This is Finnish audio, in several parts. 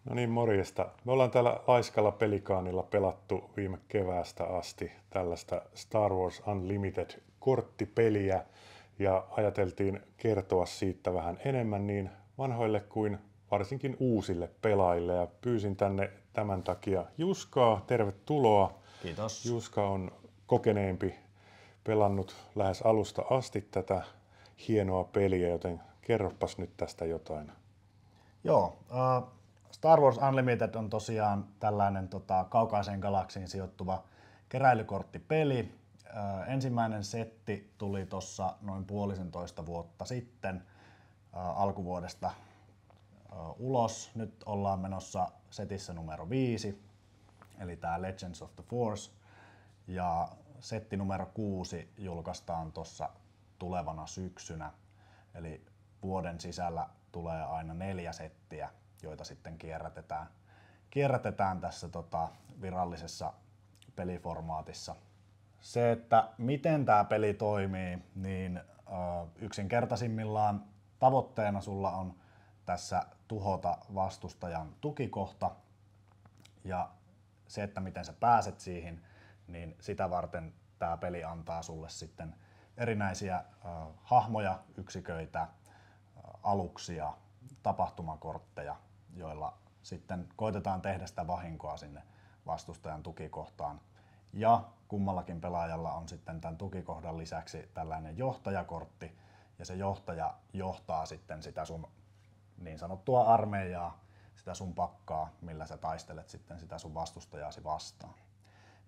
No niin, morjesta. Me ollaan täällä Laiskalla Pelikaanilla pelattu viime keväästä asti tällaista Star Wars Unlimited-korttipeliä ja ajateltiin kertoa siitä vähän enemmän niin vanhoille kuin varsinkin uusille pelaajille ja pyysin tänne tämän takia Juskaa. Tervetuloa. Kiitos. Juska on kokeneempi, pelannut lähes alusta asti tätä hienoa peliä, joten kerropas nyt tästä jotain. Joo, Star Wars Unlimited on tosiaan tällainen kaukaiseen galaksiin sijoittuva keräilykorttipeli. Ensimmäinen setti tuli tuossa noin 1,5 vuotta sitten alkuvuodesta ulos. Nyt ollaan menossa setissä numero 5, eli tämä Legends of the Force. Ja setti numero 6 julkaistaan tuossa tulevana syksynä. Eli vuoden sisällä tulee aina 4 settiä, joita sitten kierrätetään tässä virallisessa peliformaatissa. Se, että miten tämä peli toimii, niin yksinkertaisimmillaan tavoitteena sulla on tässä tuhota vastustajan tukikohta, ja se, että miten sä pääset siihen, niin sitä varten tämä peli antaa sulle sitten erinäisiä hahmoja, yksiköitä, aluksia, tapahtumakortteja, joilla sitten koitetaan tehdä sitä vahinkoa sinne vastustajan tukikohtaan. Ja kummallakin pelaajalla on sitten tämän tukikohdan lisäksi tällainen johtajakortti, ja se johtaja johtaa sitten sitä sun niin sanottua armeijaa, sitä sun pakkaa, millä sä taistelet sitten sitä sun vastustajaasi vastaan.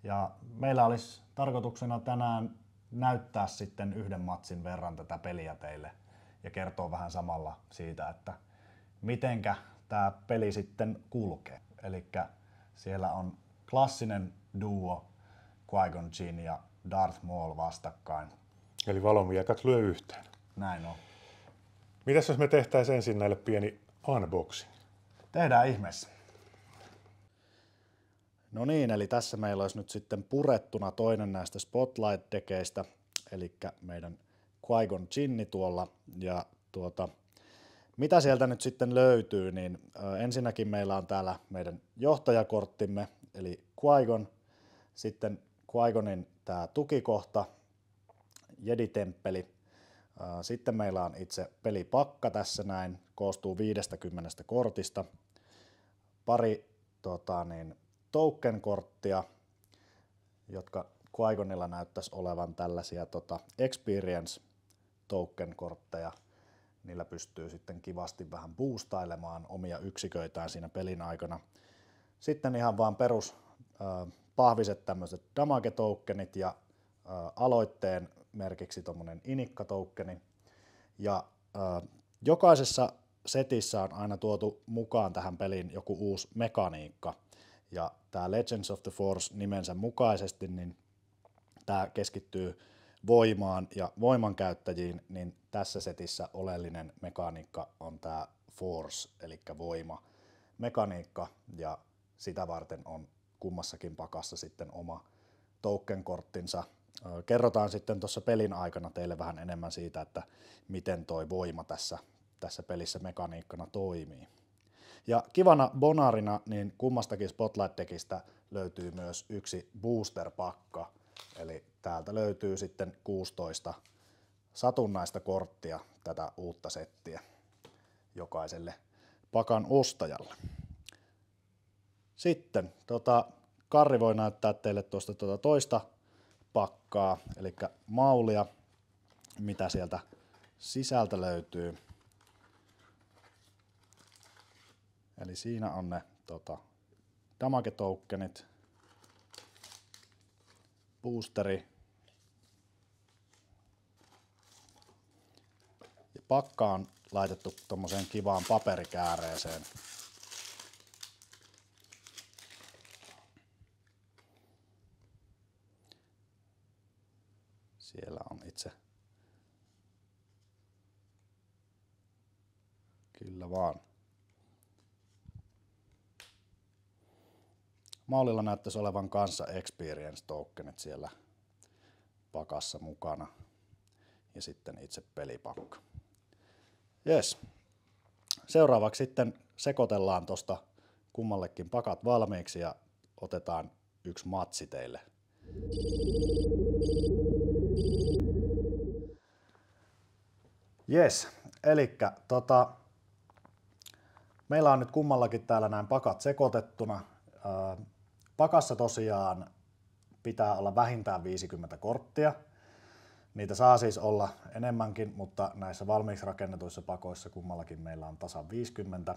Ja meillä olisi tarkoituksena tänään näyttää sitten yhden matsin verran tätä peliä teille ja kertoo vähän samalla siitä, että mitenkä tämä peli sitten kulkee. Elikkä siellä on klassinen duo Qui-Gon Jinn ja Darth Maul vastakkain. Eli valomiekat lyö yhteen. Näin on. Mitäs jos me tehtäisiin ensin näille pieni unboxing? Tehdään ihmeessä. No niin, eli tässä meillä olisi nyt sitten purettuna toinen näistä Spotlight-dekeistä, eli meidän Qui-Gon Jinn tuolla. Ja mitä sieltä nyt sitten löytyy, niin ensinnäkin meillä on täällä meidän johtajakorttimme, eli Qui-Gon, sitten Qui-Gonin tämä tukikohta, Jedi-temppeli, sitten meillä on itse pelipakka tässä näin, koostuu 50 kortista, pari token-korttia, jotka Qui-Gonilla näyttäisi olevan tällaisia experience token-kortteja. Niillä pystyy sitten kivasti vähän boostailemaan omia yksiköitään siinä pelin aikana. Sitten ihan vaan perus pahviset tämmöiset damage-tokenit ja aloitteen merkiksi tommonen inikka-tokeni. Ja jokaisessa setissä on aina tuotu mukaan tähän peliin joku uusi mekaniikka. Ja tämä Legends of the Force nimensä mukaisesti, niin tämä keskittyy voimaan ja voimankäyttäjiin, niin tässä setissä oleellinen mekaniikka on tämä Force, eli voima mekaniikka, ja sitä varten on kummassakin pakassa sitten oma token-korttinsa. Kerrotaan sitten tuossa pelin aikana teille vähän enemmän siitä, että miten toi voima tässä pelissä mekaniikkana toimii. Ja kivana bonarina, niin kummastakin Spotlight-dekistä löytyy myös yksi booster-pakka, eli täältä löytyy sitten 16 satunnaista korttia tätä uutta settiä jokaiselle pakan ostajalle. Sitten Karri voi näyttää teille tuosta toista pakkaa, eli maulia, mitä sieltä sisältä löytyy. Eli siinä on ne damage-tokenit, boosteri ja pakka on laitettu tommoseen kivaan paperikääreeseen. Siellä on itse. Kyllä vaan. Maulilla näyttäisi olevan kanssa experience tokenit siellä pakassa mukana. Ja sitten itse pelipakka. Jes. Seuraavaksi sitten sekoitellaan tuosta kummallekin pakat valmiiksi ja otetaan yksi matsi teille. Jes, elikkä meillä on nyt kummallakin täällä näin pakat sekoitettuna. Pakassa tosiaan pitää olla vähintään 50 korttia. Niitä saa siis olla enemmänkin, mutta näissä valmiiksi rakennetuissa pakoissa kummallakin meillä on tasan 50.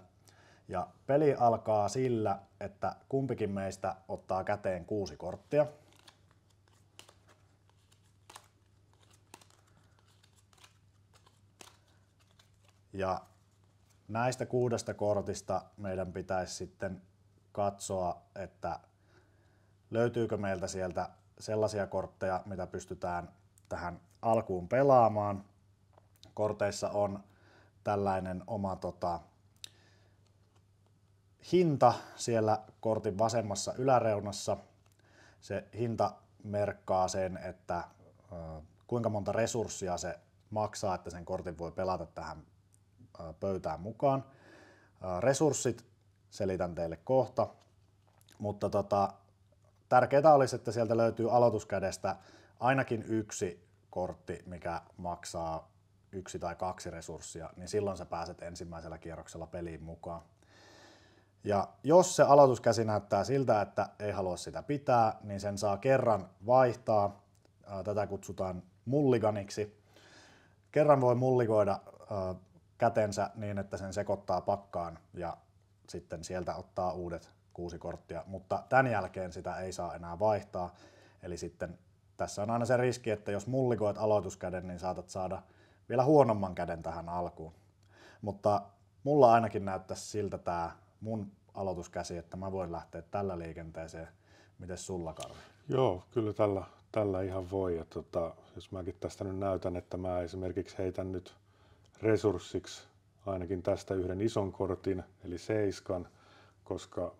Ja peli alkaa sillä, että kumpikin meistä ottaa käteen 6 korttia. Ja näistä 6 kortista meidän pitäisi sitten katsoa, että löytyykö meiltä sieltä sellaisia kortteja, mitä pystytään tähän alkuun pelaamaan. Korteissa on tällainen oma hinta siellä kortin vasemmassa yläreunassa. Se hinta merkkaa sen, että kuinka monta resurssia se maksaa, että sen kortin voi pelata tähän pöytään mukaan. Resurssit selitän teille kohta, mutta tärkeää olisi, että sieltä löytyy aloituskädestä ainakin yksi kortti, mikä maksaa 1 tai 2 resurssia, niin silloin sä pääset ensimmäisellä kierroksella peliin mukaan. Ja jos se aloituskäsi näyttää siltä, että ei halua sitä pitää, niin sen saa kerran vaihtaa. Tätä kutsutaan mulliganiksi. Kerran voi mullikoida kätensä niin, että sen sekoittaa pakkaan ja sitten sieltä ottaa uudet 6 korttia, mutta tämän jälkeen sitä ei saa enää vaihtaa. Eli sitten tässä on aina se riski, että jos mullikoit aloituskäden, niin saatat saada vielä huonomman käden tähän alkuun. Mutta mulla ainakin näyttäisi siltä tämä mun aloituskäsi, että mä voin lähteä tällä liikenteeseen. Mites sulla, Karri? Joo, kyllä tällä ihan voi. Ja jos mäkin tästä nyt näytän, että mä esimerkiksi heitän nyt resurssiksi ainakin tästä yhden ison kortin, eli 7, koska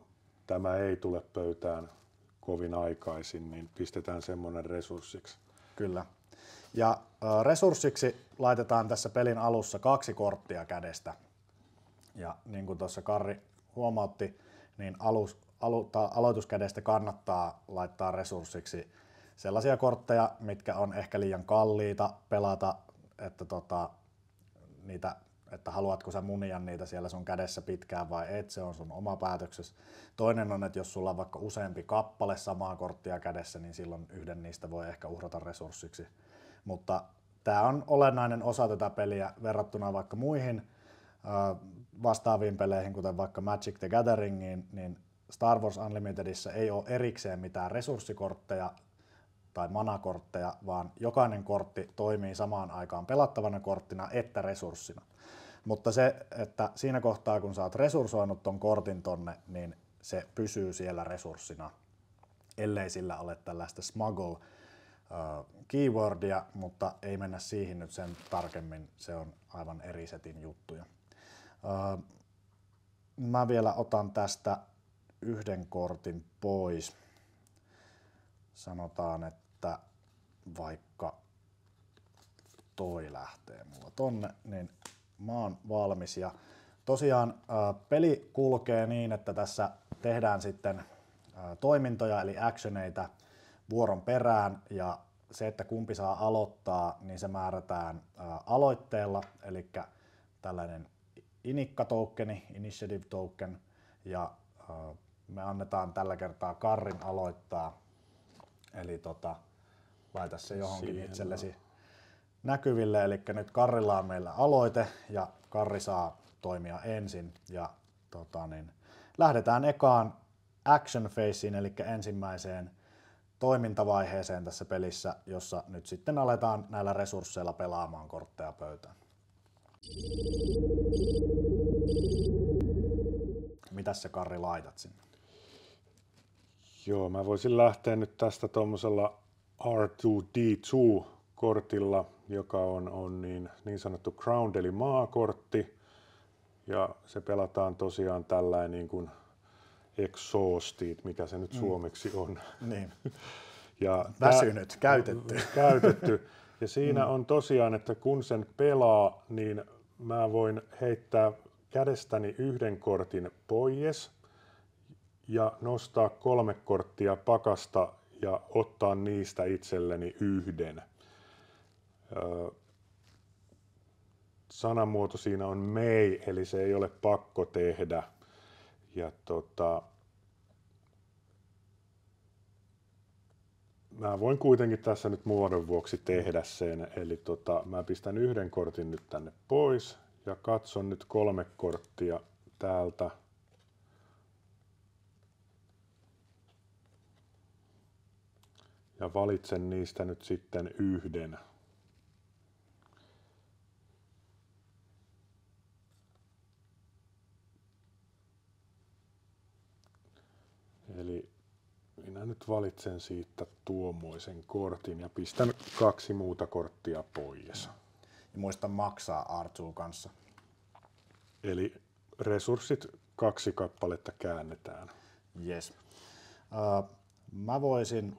tämä ei tule pöytään kovin aikaisin, niin pistetään semmoinen resurssiksi. Kyllä. Ja resurssiksi laitetaan tässä pelin alussa 2 korttia kädestä. Ja niin kuin tuossa Karri huomautti, niin aloituskädestä kannattaa laittaa resurssiksi sellaisia kortteja, mitkä on ehkä liian kalliita pelata, että haluatko sä munia niitä siellä sun kädessä pitkään vai et, se on sun oma päätöksesi. Toinen on, että jos sulla on vaikka useampi kappale samaa korttia kädessä, niin silloin yhden niistä voi ehkä uhrata resurssiksi. Mutta tämä on olennainen osa tätä peliä verrattuna vaikka muihin vastaaviin peleihin, kuten vaikka Magic the Gatheringiin, niin Star Wars Unlimitedissä ei ole erikseen mitään resurssikortteja tai manakortteja, vaan jokainen kortti toimii samaan aikaan pelattavana korttina että resurssina. Mutta se, että siinä kohtaa kun sä oot resurssoinut ton kortin tonne, niin se pysyy siellä resurssina, ellei sillä ole tällaista smuggle keywordia, mutta ei mennä siihen nyt sen tarkemmin, se on aivan eri setin juttuja. Mä vielä otan tästä yhden kortin pois. Sanotaan, että vaikka toi lähtee mulla tonne, niin mä oon valmis. Ja tosiaan peli kulkee niin, että tässä tehdään sitten toimintoja eli actioneita vuoron perään ja se, että kumpi saa aloittaa, niin se määrätään aloitteella, eli tällainen inikka-tokeni, initiative token, ja me annetaan tällä kertaa Karrin aloittaa, eli laita se johonkin siihen itsellesi näkyville, eli nyt Karrilla on meillä aloite ja Karri saa toimia ensin ja lähdetään ekaan action phaseen, eli ensimmäiseen toimintavaiheeseen tässä pelissä, jossa nyt sitten aletaan näillä resursseilla pelaamaan kortteja pöytään. Mitäs se Karri laitat sinne? Joo, mä voisin lähteä nyt tästä tuommoisella R2D2-kortilla, joka on niin sanottu Crowned eli maakortti. Ja se pelataan tosiaan tällainen niin kuin exhausted, mikä se nyt suomeksi on. Niin. Ja väsynyt, käytetty. Ja siinä on tosiaan, että kun sen pelaa, niin mä voin heittää kädestäni yhden kortin pois ja nostaa 3 korttia pakasta ja ottaa niistä itselleni yhden. Sanamuoto siinä on may, eli se ei ole pakko tehdä. Ja mä voin kuitenkin tässä nyt muodon vuoksi tehdä sen, eli mä pistän yhden kortin nyt tänne pois ja katson nyt 3 korttia täältä. Ja valitsen niistä nyt sitten yhden. Eli minä nyt valitsen siitä tuommoisen kortin ja pistän 2 muuta korttia pois. Ja muista maksaa R2 kanssa. Eli resurssit 2 kappaletta käännetään. Yes. Mä voisin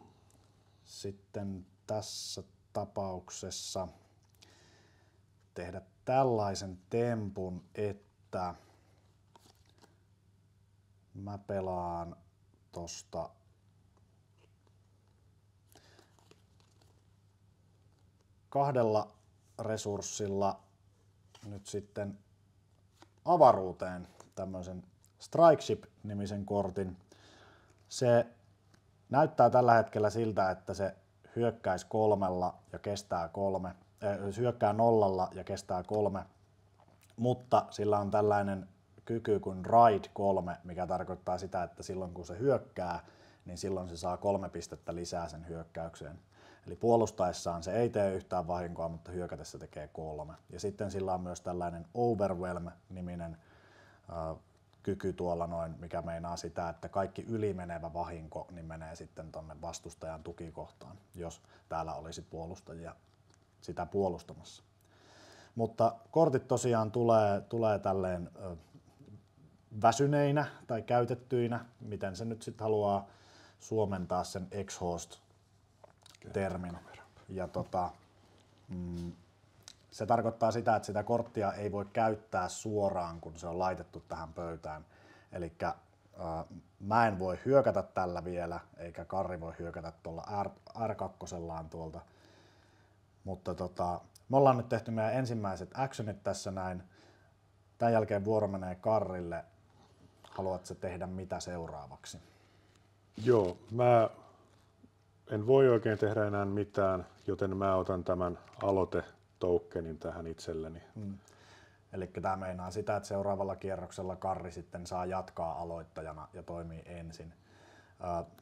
sitten tässä tapauksessa tehdä tällaisen tempun, että mä pelaan tosta kahdella resurssilla nyt sitten avaruuteen tämmöisen Strike Ship-nimisen kortin. Se näyttää tällä hetkellä siltä, että se hyökkäisi 3 ja kestää 3, hyökkää 0 ja kestää 3, mutta sillä on tällainen kyky kuin Ride 3, mikä tarkoittaa sitä, että silloin kun se hyökkää, niin silloin se saa 3 pistettä lisää sen hyökkäykseen. Eli puolustaessaan se ei tee yhtään vahinkoa, mutta hyökätessä tekee 3. Ja sitten sillä on myös tällainen Overwhelm-niminen kyky tuolla noin, mikä meinaa sitä, että kaikki ylimenevä vahinko niin menee sitten tonne vastustajan tukikohtaan, jos täällä olisi puolustajia sitä puolustamassa. Mutta kortit tosiaan tulee tälleen väsyneinä tai käytettyinä, miten se nyt sitten haluaa suomentaa sen exhaust-termin. Ja se tarkoittaa sitä, että sitä korttia ei voi käyttää suoraan, kun se on laitettu tähän pöytään. Eli mä en voi hyökätä tällä vielä, eikä Karri voi hyökätä tuolla R2 tuolta. Mutta me ollaan nyt tehty meidän ensimmäiset actionit tässä näin. Tämän jälkeen vuoro menee Karrille. Haluatko tehdä mitä seuraavaksi? Joo, mä en voi oikein tehdä enää mitään, joten mä otan tämän aloite-tokenin tähän itselleni. Eli tämä meinaa sitä, että seuraavalla kierroksella Karri sitten saa jatkaa aloittajana ja toimii ensin.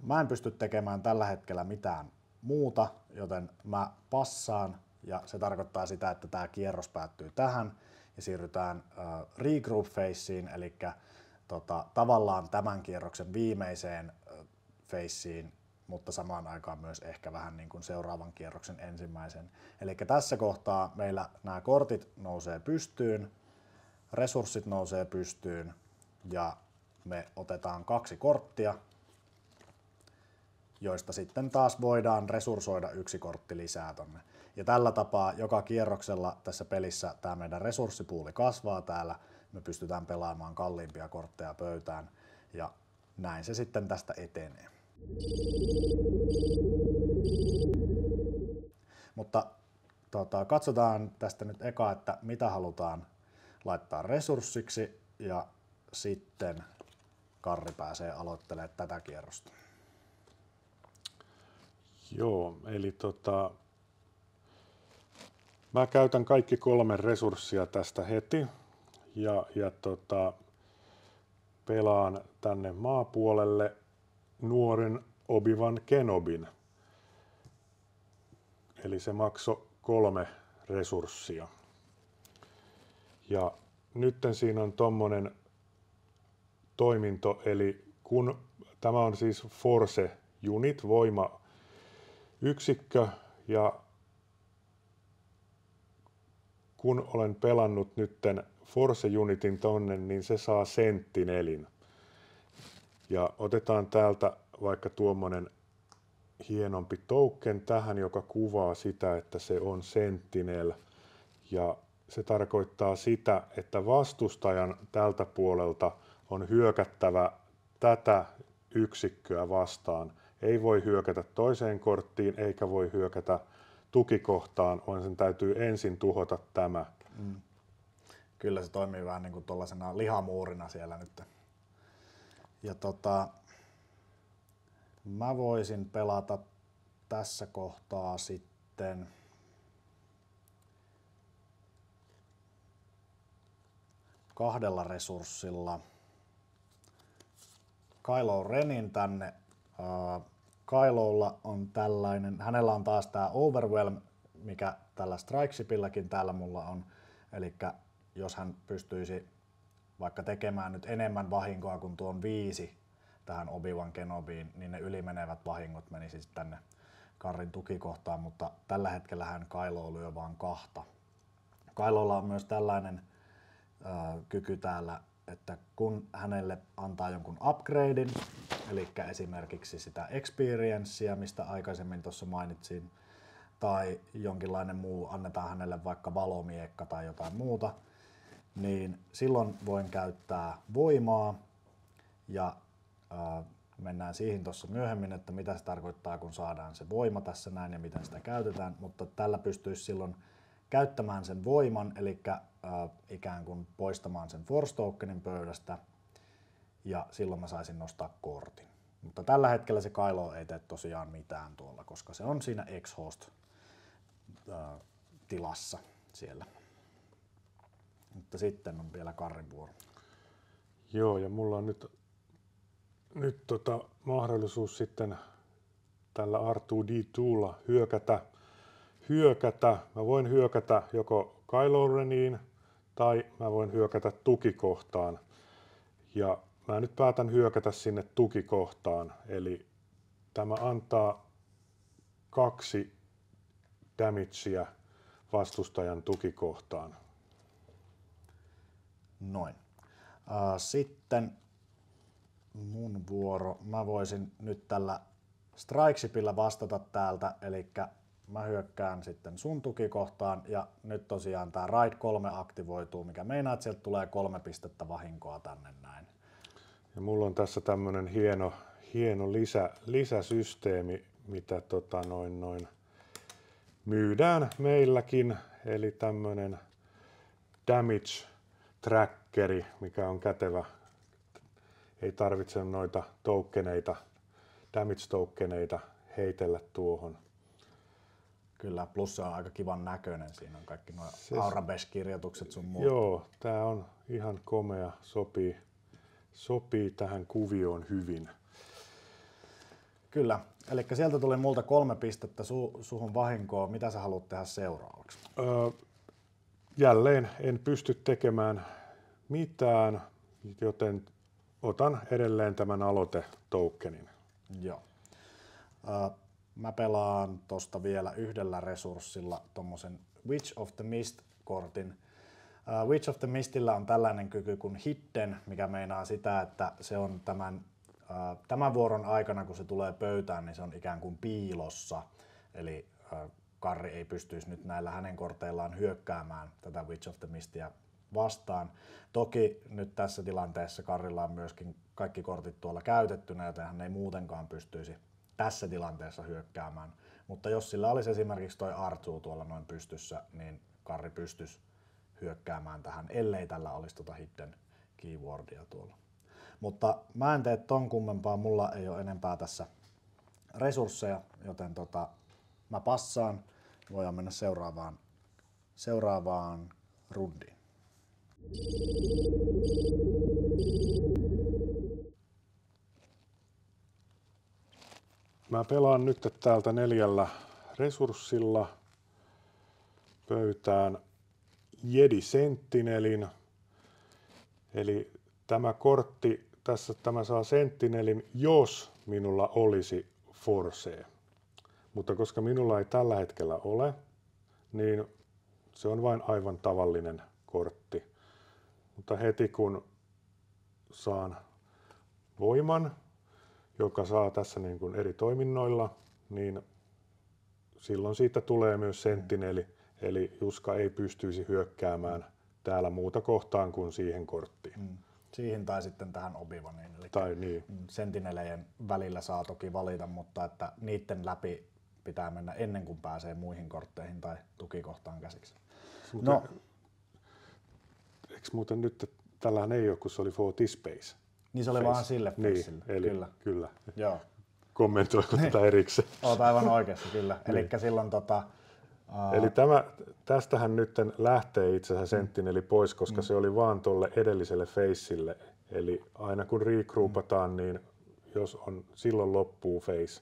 Mä en pysty tekemään tällä hetkellä mitään muuta, joten mä passaan ja se tarkoittaa sitä, että tämä kierros päättyy tähän ja siirrytään regroup faceen, eli tavallaan tämän kierroksen viimeiseen faceen, mutta samaan aikaan myös ehkä vähän niin kuin seuraavan kierroksen ensimmäisen. Eli tässä kohtaa meillä nämä kortit nousee pystyyn, resurssit nousee pystyyn ja me otetaan 2 korttia, joista sitten taas voidaan resursoida 1 kortti lisää tonne. Ja tällä tapaa joka kierroksella tässä pelissä tämä meidän resurssipuuli kasvaa täällä, me pystytään pelaamaan kalliimpia kortteja pöytään ja näin se sitten tästä etenee. Mutta katsotaan tästä nyt eka, että mitä halutaan laittaa resurssiksi ja sitten Karri pääsee aloittelemaan tätä kierrosta. Joo, eli mä käytän kaikki 3 resurssia tästä heti ja pelaan tänne maapuolelle nuoren Obi-Wan Kenobin. Eli se maksoi 3 resurssia. Ja nytten siinä on tommonen toiminto, eli kun tämä on siis Force Unit, voimayksikkö, ja kun olen pelannut nytten Force Unitin tonne, niin se saa Sentinelin. Ja otetaan täältä vaikka tuommoinen hienompi token tähän, joka kuvaa sitä, että se on Sentinel. Ja se tarkoittaa sitä, että vastustajan tältä puolelta on hyökättävä tätä yksikköä vastaan. Ei voi hyökätä toiseen korttiin eikä voi hyökätä tukikohtaan, vaan sen täytyy ensin tuhota tämä. Kyllä se toimii vähän niin kuin tuollaisena lihamuurina siellä nyt. Ja mä voisin pelata tässä kohtaa sitten kahdella resurssilla Kylo Renin tänne. Kylolla on tällainen, hänellä on taas tää Overwhelm, mikä tällä Strikeshipilläkin täällä mulla on. Eli jos hän pystyisi vaikka tekemään nyt enemmän vahinkoa kuin tuon 5 tähän Obi-Wan Kenobiin, niin ne ylimenevät vahingot menisi tänne Karrin tukikohtaan, mutta tällä hetkellä hän Kylo lyö vaan 2. Kylolla on myös tällainen kyky täällä, että kun hänelle antaa jonkun upgradein, eli esimerkiksi sitä experiencea, mistä aikaisemmin tuossa mainitsin, tai jonkinlainen muu, annetaan hänelle vaikka valomiekka tai jotain muuta, niin silloin voin käyttää voimaa ja mennään siihen tuossa myöhemmin, että mitä se tarkoittaa, kun saadaan se voima tässä näin ja miten sitä käytetään, mutta tällä pystyisi silloin käyttämään sen voiman, eli ikään kuin poistamaan sen Force Tokenin pöydästä ja silloin mä saisin nostaa kortin. Mutta tällä hetkellä se Kylo ei tee tosiaan mitään tuolla, koska se on siinä exhaust tilassa siellä. Mutta sitten on vielä Karrin vuoro. Joo, ja mulla on nyt mahdollisuus sitten tällä R2-D2:lla hyökätä. Mä voin hyökätä joko Kylo Reniin tai mä voin hyökätä tukikohtaan. Ja mä nyt päätän hyökätä sinne tukikohtaan. Eli tämä antaa 2 damagea vastustajan tukikohtaan. Noin. Sitten mun vuoro. Mä voisin nyt tällä Strikeshipillä vastata täältä, eli mä hyökkään sitten sun tukikohtaan ja nyt tosiaan tää Raid 3 aktivoituu, mikä meinaa, että sieltä tulee 3 pistettä vahinkoa tänne näin. Ja mulla on tässä tämmönen hieno lisäsysteemi, mitä myydään meilläkin, eli tämmönen damage trackeri, mikä on kätevä. Ei tarvitse noita tokeneita, damage tokeneita heitellä tuohon. Kyllä, plus se on aika kivan näköinen. Siinä on kaikki nuo Aurabesh-kirjoitukset sun muut. Joo, tää on ihan komea, sopii tähän kuvioon hyvin. Kyllä, eli sieltä tuli multa 3 pistettä suhun vahinkoa. Mitä sä haluat tehdä seuraavaksi? Jälleen en pysty tekemään mitään, joten otan edelleen tämän aloite-tokenin. Joo. Mä pelaan tosta vielä yhdellä resurssilla tommosen Witch of the Mist-kortin. Witch of the Mistillä on tällainen kyky kuin Hidden, mikä meinaa sitä, että se on tämän vuoron aikana, kun se tulee pöytään, niin se on ikään kuin piilossa. Eli Karri ei pystyisi nyt näillä hänen korteillaan hyökkäämään tätä Witch of the Mistia vastaan. Toki nyt tässä tilanteessa Karrilla on myöskin kaikki kortit tuolla käytettynä, joten hän ei muutenkaan pystyisi tässä tilanteessa hyökkäämään. Mutta jos sillä olisi esimerkiksi toi R2 tuolla noin pystyssä, niin Karri pystyisi hyökkäämään tähän, ellei tällä olisi tota hidden keywordia tuolla. Mutta mä en tee ton kummempaa, mulla ei ole enempää tässä resursseja, joten mä passaan. Voidaan mennä seuraavaan rundiin. Mä pelaan nyt täältä 4 resurssilla pöytään Jedi Sentinelin. Eli tämä kortti, tämä saa Sentinelin, jos minulla olisi Force. Mutta koska minulla ei tällä hetkellä ole, niin se on vain aivan tavallinen kortti. Mutta heti kun saan voiman, joka saa tässä niin kuin eri toiminnoilla, niin silloin siitä tulee myös Sentineli, eli Juska ei pystyisi hyökkäämään täällä muuta kohtaan kuin siihen korttiin. Siihen tai sitten tähän Obi-Waniin. Eli Tai niin. sentinelejen välillä saa toki valita, mutta että niiden läpi pitää mennä ennen kuin pääsee muihin kortteihin tai tukikohtaan käsiksi. No. Eikö muuten nyt, tällähän ei ole, kun se oli for this space. Niin se oli vaan sille faceille. Niin, eli kyllä. Joo. Kommentoiko tätä erikseen? Olet aivan oikeassa, kyllä. Niin. Elikkä silloin Eli tästähän nyt lähtee itse asiassa Sentineli pois, koska se oli vaan tuolle edelliselle faceille. Eli aina kun regroupataan, niin jos on, silloin loppuu face.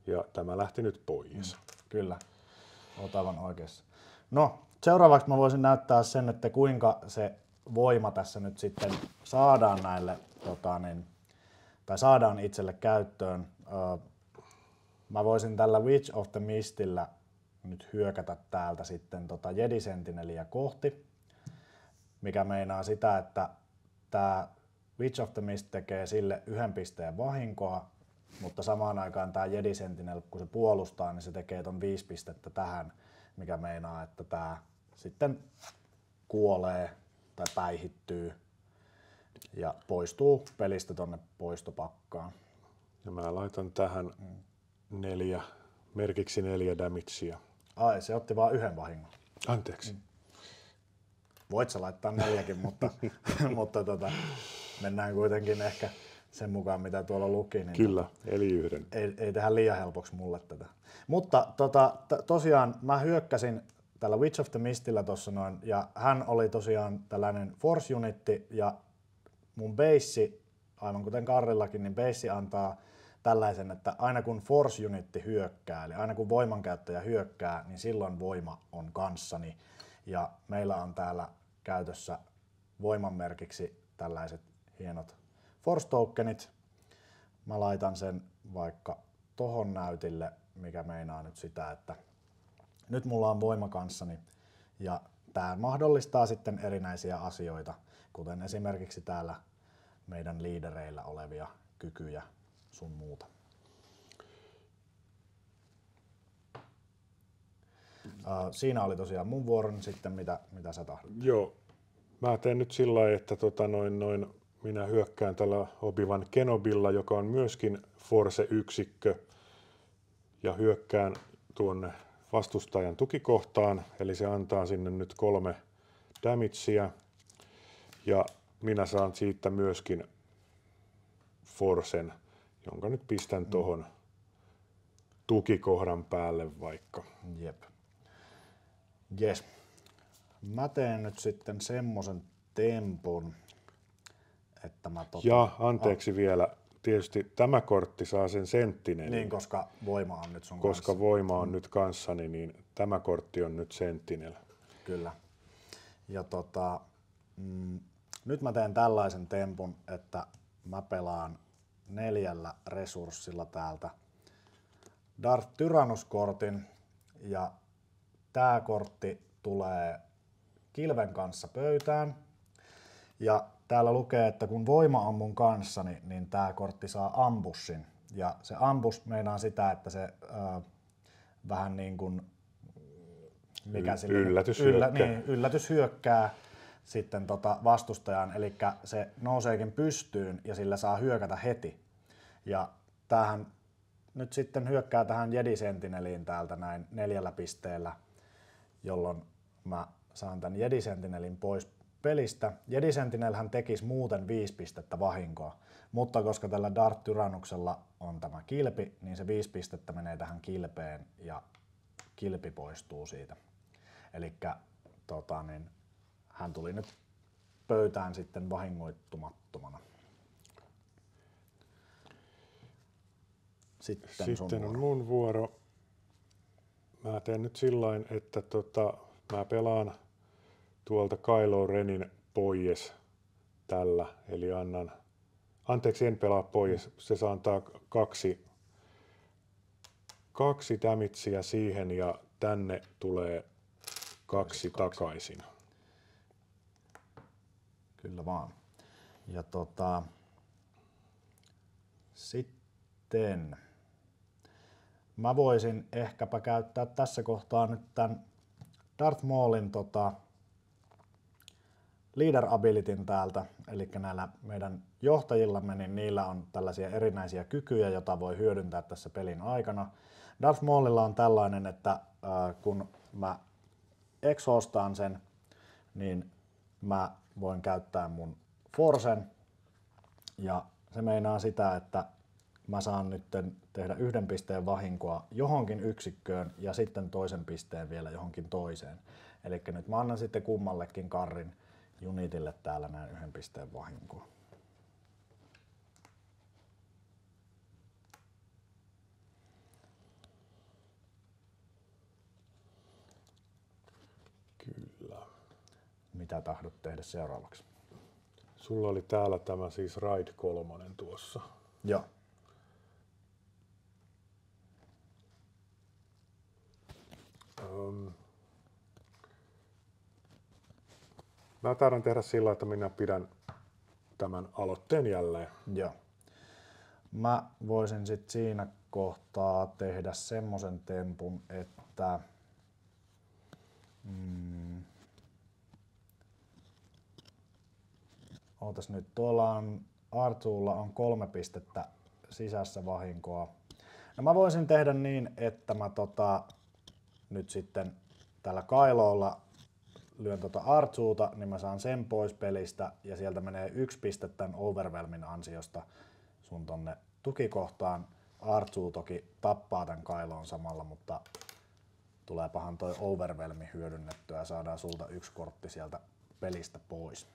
Ja tämä lähti nyt pois. Kyllä, olet aivan oikeassa. No, seuraavaksi mä voisin näyttää sen, että kuinka se voima tässä nyt sitten saadaan näille, tai saadaan itselle käyttöön. Mä voisin tällä Witch of the Mistillä nyt hyökätä täältä sitten Jedi Sentineliä kohti, mikä meinaa sitä, että tämä Witch of the Mist tekee sille 1 pisteen vahinkoa, mutta samaan aikaan tämä Jedi Sentinel, kun se puolustaa, niin se tekee ton 5 pistettä tähän, mikä meinaa, että tämä sitten kuolee tai päihittyy ja poistuu pelistä tonne poistopakkaan. Ja mä laitan tähän merkiksi 4 damagea. Ai, se otti vaan 1 vahingon. Anteeksi. Voit sä laittaa 4, mutta mennään kuitenkin ehkä sen mukaan, mitä tuolla luki. Niin Kyllä, eli 1. Ei tehdä liian helpoksi mulle tätä. Mutta tosiaan mä hyökkäsin tällä Witch of the Mistillä tossa noin, ja hän oli tosiaan tällainen Force Unitti, ja mun base, aivan kuten Karrillakin, niin base antaa tällaisen, että aina kun Force Unitti hyökkää, eli aina kun voimankäyttäjä hyökkää, niin silloin voima on kanssani. Ja meillä on täällä käytössä voimanmerkiksi tällaiset hienot Force Tokenit. Mä laitan sen vaikka tohon näytille, mikä meinaa nyt sitä, että nyt mulla on voima kanssani. Ja tää mahdollistaa sitten erinäisiä asioita, kuten esimerkiksi täällä meidän liidereillä olevia kykyjä sun muuta. Siinä oli tosiaan mun vuoron sitten, mitä sä tahdot. Joo, mä teen nyt sillä lailla, että minä hyökkään tällä Obi-Wan Kenobilla, joka on myöskin Force-yksikkö, ja hyökkään tuonne vastustajan tukikohtaan, eli se antaa sinne nyt 3 damagea, ja minä saan siitä myöskin Forcen, jonka nyt pistän tuohon tukikohdan päälle vaikka. Jep. Jes. Mä teen nyt sitten semmosen tempun, että mä Ja anteeksi vielä, tietysti tämä kortti saa sen Sentinelin. Niin, koska voima on nyt sun Koska kanssa. voima on nyt kanssani, niin tämä kortti on nyt Sentinel. Kyllä. Ja nyt mä teen tällaisen tempun, että mä pelaan 4 resurssilla täältä Darth Tyrannus-kortin, ja tää kortti tulee kilven kanssa pöytään. Ja täällä lukee, että kun voima on mun kanssani, niin tää kortti saa ambushin. Ja se ambush meinaa sitä, että se vähän niin kuin yllätys hyökkää sitten vastustajan, eli se nouseekin pystyyn ja sillä saa hyökätä heti. Ja tämähän nyt sitten hyökkää tähän Jedi Sentineliin täältä näin 4 pisteellä, jolloin mä saan tämän Jedi Sentinelin pois pelistä. Jedi Sentinelhän tekisi muuten 5 pistettä vahinkoa, mutta koska tällä Darth Tyrannuksella on tämä kilpi, niin se 5 pistettä menee tähän kilpeen ja kilpi poistuu siitä. Elikkä hän tuli nyt pöytään sitten vahingoittumattomana. Sitten on mun vuoro. Mä teen nyt sillain, että mä pelaan tuolta Kylo Renin pois tällä, eli anteeksi, en pelaa pois, se saa antaa 2 damagea siihen ja tänne tulee 2 takaisin. Kyllä vaan. Ja sitten mä voisin ehkäpä käyttää tässä kohtaa nyt tämän Darth Maulin leader abilityn täältä, eli näillä meidän johtajillamme, niin niillä on tällaisia erinäisiä kykyjä, joita voi hyödyntää tässä pelin aikana. Darth Maulilla on tällainen, että kun mä exhaustaan sen, niin mä voin käyttää mun Forcen, ja se meinaa sitä, että mä saan nyt tehdä 1 pisteen vahinkoa johonkin yksikköön ja sitten toisen pisteen vielä johonkin toiseen. Eli nyt mä annan sitten kummallekin karrin unitille täällä näin 1 pisteen vahinkoa. Kyllä. Mitä tahdot tehdä seuraavaksi? Sulla oli täällä tämä siis Raid 3 tuossa. Joo. Mä taidan tehdä sillä, että minä pidän tämän aloitteen jälleen. Joo. Mä voisin sitten siinä kohtaa tehdä semmoisen tempun, että ootas nyt, tuolla on Artuulla on 3 pistettä sisässä vahinkoa. No mä voisin tehdä niin, että mä nyt sitten tällä Kailolla lyön Artuuta, niin mä saan sen pois pelistä ja sieltä menee 1 piste tämän Overwhelmin ansiosta sun tonne tukikohtaan. Artuu toki tappaa tämän Kailoon samalla, mutta tuleepahan toi Overwhelmi hyödynnettyä ja saadaan sulta 1 kortti sieltä pelistä pois.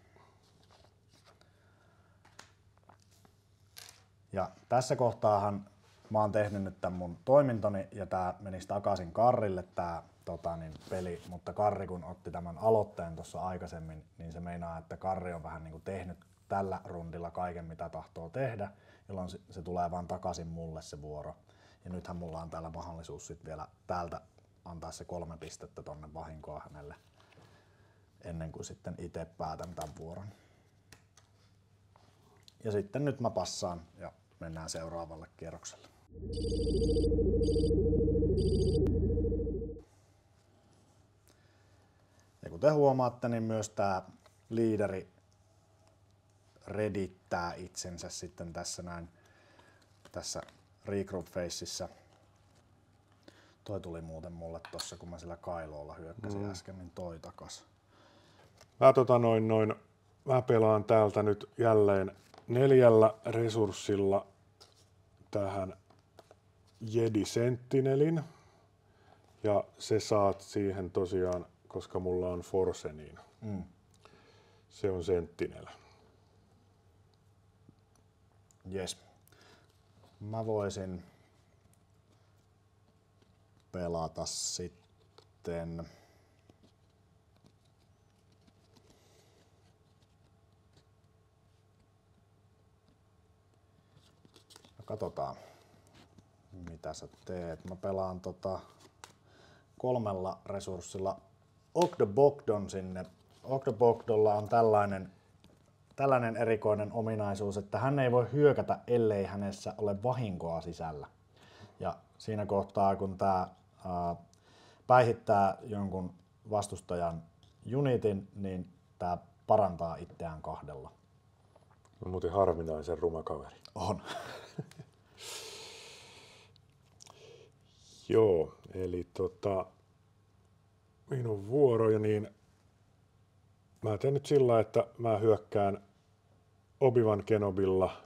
Ja tässä kohtaahan mä oon tehnyt nyt tämän mun toimintoni ja tää menisi takaisin Karrille tää peli, mutta Karri kun otti tämän aloitteen tuossa aikaisemmin, niin se meinaa, että Karri on vähän niin kuin tehnyt tällä rundilla kaiken mitä tahtoo tehdä, jolloin se tulee vaan takaisin mulle se vuoro. Ja nythän mulla on täällä mahdollisuus sit vielä täältä antaa se 3 pistettä tonne vahinkoa hänelle ennen kuin sitten itse päätän tämän vuoron. Ja sitten nyt mä passaan ja mennään seuraavalle kierrokselle. Ja kuten huomaatte, niin myös tää liideri redittää itsensä sitten tässä regroup phaseissa. Toi tuli muuten mulle tossa, kun mä sillä Kailolla hyökkäsin äsken, niin toi takas. Mä pelaan täältä nyt jälleen 4 resurssilla tähän Jedi Sentinelin. Ja se saat siihen tosiaan, koska mulla on Force, niin se on Sentinel. Jes. Mä voisin pelata sitten katsotaan mitä sä teet. Mä pelaan 3 resurssilla Ogdo Bogdon sinne. Ogdo Bogdolla on tällainen erikoinen ominaisuus, että hän ei voi hyökätä, ellei hänessä ole vahinkoa sisällä. Ja siinä kohtaa, kun tää päihittää jonkun vastustajan unitin, niin tää parantaa itseään 2. On muuten harvinaisen ruma kaveri. On. Joo, eli minun vuoroja, niin mä teen nyt sillä, että mä hyökkään Obi-Wan Kenobilla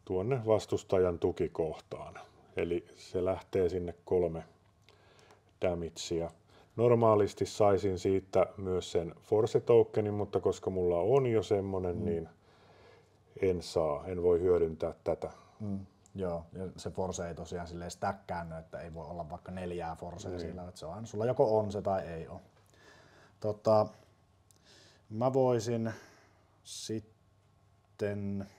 tuonne vastustajan tukikohtaan. Eli se lähtee sinne 3 damagea. Normaalisti saisin siitä myös sen Force tokenin, mutta koska mulla on jo semmonen, niin en voi hyödyntää tätä. Joo, ja se Force ei tosiaan silleen stäkkäänny, että ei voi olla vaikka 4 Forcea sillä, että se on aina, sulla joko on se tai ei ole. Mä voisin sitten,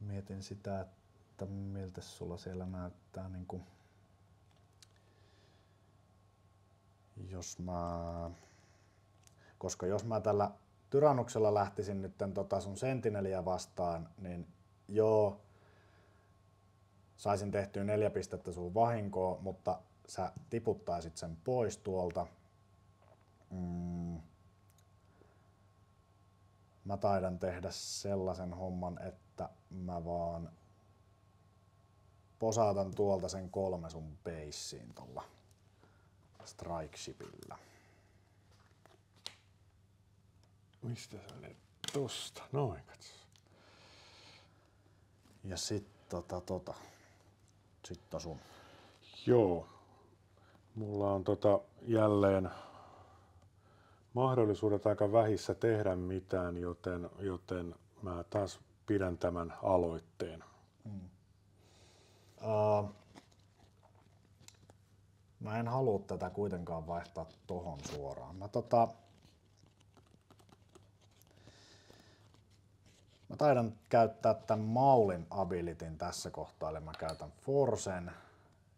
mietin sitä, että miltä sulla siellä näyttää, niin kuin, koska jos mä tällä Tyrannuksella lähtisin nyt sun Sentineliä vastaan, niin joo, saisin tehtyä 4 pistettä sun vahinkoa, mutta sä tiputtaisit sen pois tuolta. Mä taidan tehdä sellaisen homman, että mä vaan posautan tuolta sen 3 sun beissiin tuolla strike shipillä. Mistä sä menet? Tosta, noin katso. Ja sit sit on sun. Joo. Mulla on jälleen mahdollisuudet aika vähissä tehdä mitään, joten mä taas pidän tämän aloitteen. Mä en halua tätä kuitenkaan vaihtaa tohon suoraan. Mä taidan käyttää tämän Maulin abilityn tässä kohtaa, eli mä käytän Forcen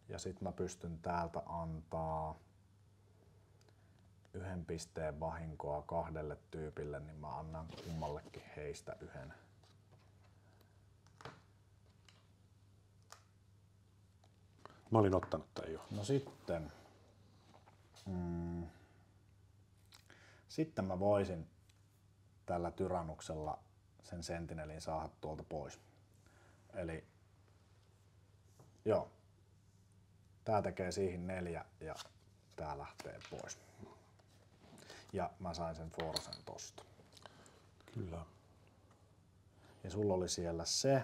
ja sit mä pystyn täältä antaa 1 pisteen vahinkoa 2 tyypille, niin mä annan kummallekin heistä 1. Mä olin ottanut tän jo. No sitten. Sitten mä voisin tällä tyrannuksella sen sentinelin saada tuolta pois. Eli joo. Tää tekee siihen 4 ja tää lähtee pois. Ja mä sain sen Forcen tosta. Kyllä. Ja sulla oli siellä se.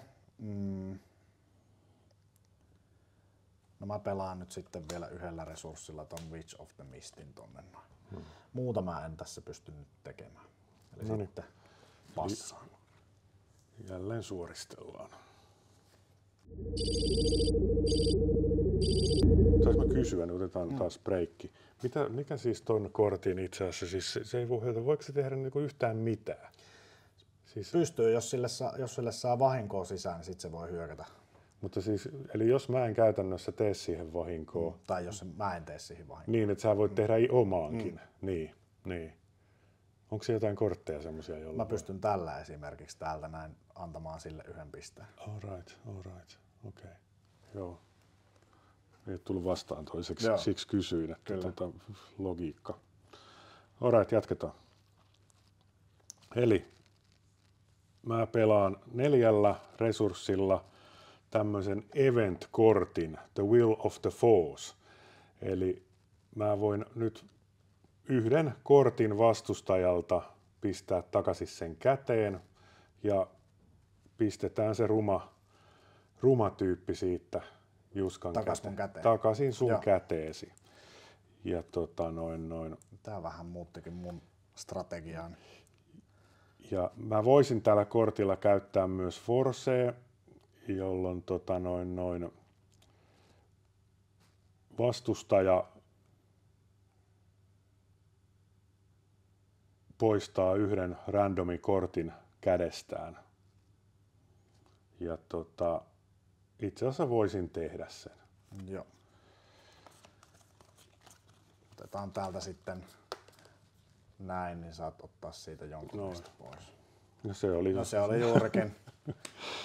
No mä pelaan nyt sitten vielä 1 resurssilla ton Witch of the Mistin tonne noin. Muuta mä en tässä pysty nyt tekemään. Eli sitten passaan. Jälleen suoristellaan. Saanko mä kysyä, niin otetaan taas breikki. Mikä siis ton kortin itse asiassa, siis se ei voi hyötyä, voiko se tehdä niinku yhtään mitään? Siis, pystyy, jos sille saa vahinkoa sisään, niin sit se voi hyökätä. Mutta siis, eli jos mä en käytännössä tee siihen vahinkoa. Tai jos mä en tee siihen vahinkoa. Niin, että sä voit tehdä omaankin. Niin. Onko se jotain kortteja semmosia, joilla mä pystyn tällä esimerkiksi täältä näin antamaan sille 1 pisteen. All right. Okei. Joo. Ei ole tullut vastaan toiseksi, siksi kysyin, että logiikka. All right, jatketaan. Eli mä pelaan 4 resurssilla tämmöisen event-kortin, The Will of the Force. Eli mä voin nyt 1 kortin vastustajalta pistää takaisin sen käteen ja pistetään se ruma tyyppi siitä Juskan takaisin sun käteesi. Ja Tää vähän muuttikin mun strategiaan. Ja mä voisin tällä kortilla käyttää myös Forcea, jolloin vastustaja poistaa 1 randomikortin kädestään. Ja itse asiassa voisin tehdä sen. Joo. Otetaan täältä sitten näin, niin saat ottaa siitä jonkun pois. No se oli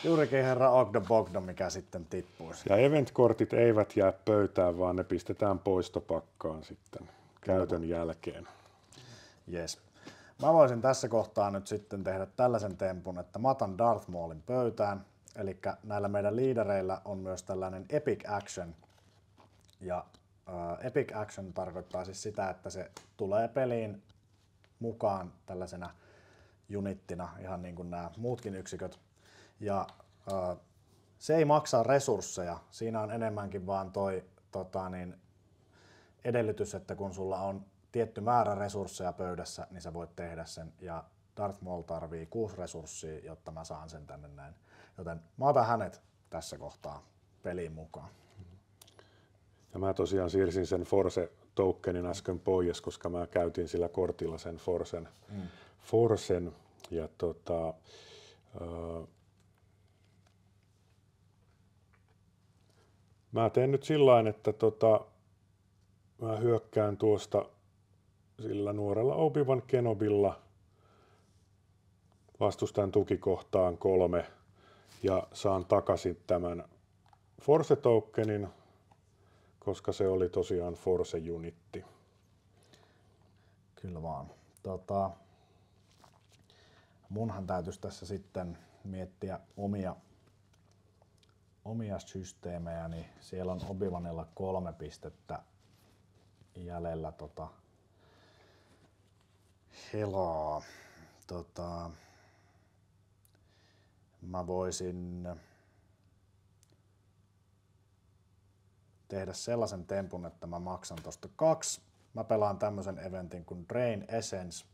juurikin herra Ogdo Bogdo, mikä sitten tippuisi. Ja event-kortit eivät jää pöytään, vaan ne pistetään poistopakkaan sitten käytön jälkeen. Yes. Mä voisin tässä kohtaa nyt sitten tehdä tällaisen tempun, että mä otan Darth Maulin pöytään. Eli näillä meidän liidereillä on myös tällainen Epic Action. Ja Epic Action tarkoittaa siis sitä, että se tulee peliin mukaan tällaisena unittina, ihan niin kuin nämä muutkin yksiköt. Ja se ei maksa resursseja. Siinä on enemmänkin vaan edellytys, että kun sulla on tietty määrä resursseja pöydässä, niin sä voit tehdä sen. Ja Darth Maul tarvii 6 resurssia, jotta mä saan sen tänne näin. Joten mä otan hänet tässä kohtaa peliin mukaan. Ja mä tosiaan siirsin sen Force-tokenin äsken pois, koska mä käytin sillä kortilla sen Forcen. Ja mä teen nyt sillain, että mä hyökkään tuosta sillä nuorella Obi-Wan Kenobilla vastustajan tukikohtaan 3 ja saan takaisin tämän Force-tokenin, koska se oli tosiaan Force-unitti. Kyllä vaan. Munhan täytyisi tässä sitten miettiä omia systeemejä, niin siellä on Obi-Wanilla 3 pistettä jäljellä helaa. Mä voisin tehdä sellaisen tempun, että mä maksan tosta 2. Mä pelaan tämmösen eventin kuin Drain Essence.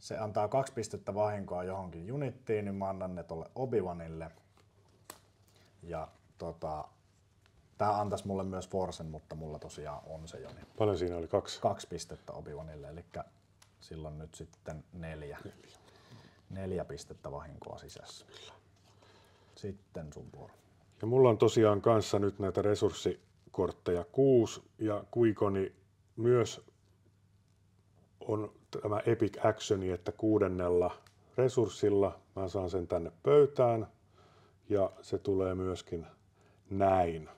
Se antaa 2 pistettä vahinkoa johonkin unittiin, niin mä annan ne tolle Obi-Wanille. Ja tää antaisi mulle myös Forcen, mutta mulla tosiaan on se jo. Niin Paljon siinä oli? 2? 2 pistettä Obi-Wanille, eli silloin nyt sitten 4. 4 pistettä vahinkoa sisässä. Sitten sun vuoro. Ja mulla on tosiaan kanssa nyt näitä resurssikortteja 6 ja Qui-Goni myös on tämä Epic Actioni, että 6. resurssilla mä saan sen tänne pöytään ja se tulee myöskin näin.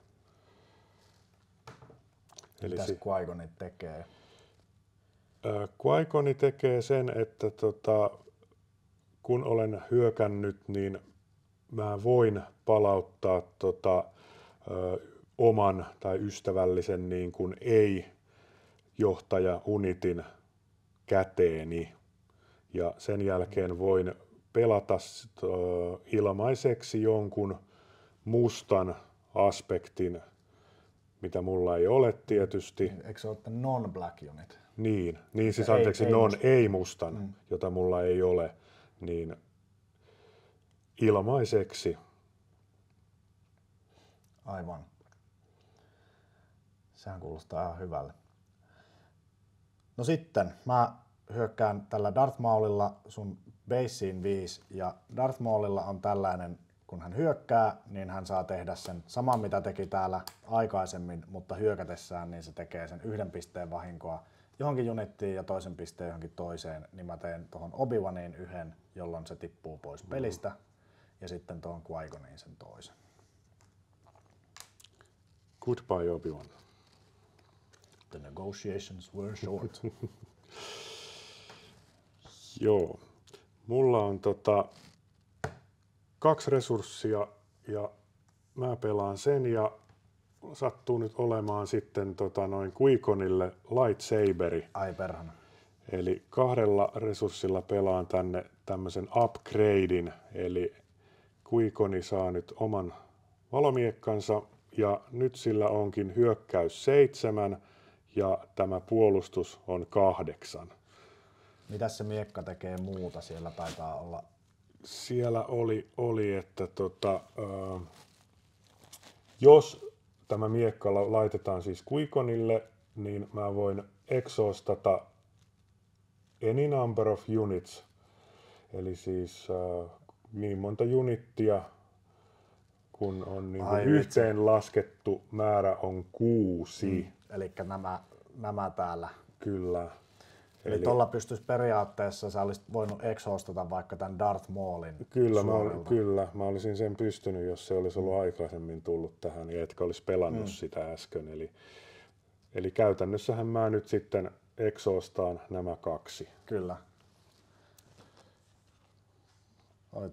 Mitäs Qui-Goni tekee? Qui-Goni tekee sen, että kun olen hyökännyt, niin mä voin palauttaa oman tai ystävällisen niin kuin ei-johtaja-unitin käteeni. Ja sen jälkeen voin pelata ilmaiseksi jonkun mustan aspektin, mitä mulla ei ole tietysti. Eikö se ole non-black unit? Niin siis anteeksi, ei-mustan, jota mulla ei ole, niin ilmaiseksi. Aivan. Sehän kuulostaa ihan hyvälle. No sitten mä hyökkään tällä Darth Maulilla sun baseen 5 ja Darth Maulilla on tällainen, kun hän hyökkää, niin hän saa tehdä sen saman mitä teki täällä aikaisemmin, mutta hyökätessään niin se tekee sen 1 pisteen vahinkoa johonkin unittiin ja toisen pisteen johonkin toiseen, niin mä teen tuohon Obi-Waniin 1, jolloin se tippuu pois pelistä ja sitten tuohon Qui-Goniin sen toisen. Goodbye Obi-Wan. The negotiations were short. Joo. Mulla on 2 resurssia ja mä pelaan sen ja sattuu nyt olemaan sitten noin Qui-Gonille lightsaberi. Ai perhana. Eli 2 resurssilla pelaan tänne tämmöisen upgradein, eli Qui-Goni saa nyt oman valomiekkansa ja nyt sillä onkin hyökkäys 7 ja tämä puolustus on 8. Mitäs se miekka tekee muuta? Siellä taitaa olla. Siellä oli että jos tämä miekka laitetaan siis Qui-Gonille, niin mä voin exhaustata any number of units, eli siis niin monta unittia, kun on niin kuin yhteen laskettu määrä on 6. Eli nämä täällä. Kyllä. Eli tuolla pystyisi periaatteessa, sä olisit voinut exhaustata vaikka tämän Darth Maulin. Kyllä, mä olisin sen pystynyt, jos se olisi ollut aikaisemmin tullut tähän ja etkä olisi pelannut sitä äsken. Eli käytännössähän mä nyt sitten exhaustaan nämä 2. Kyllä.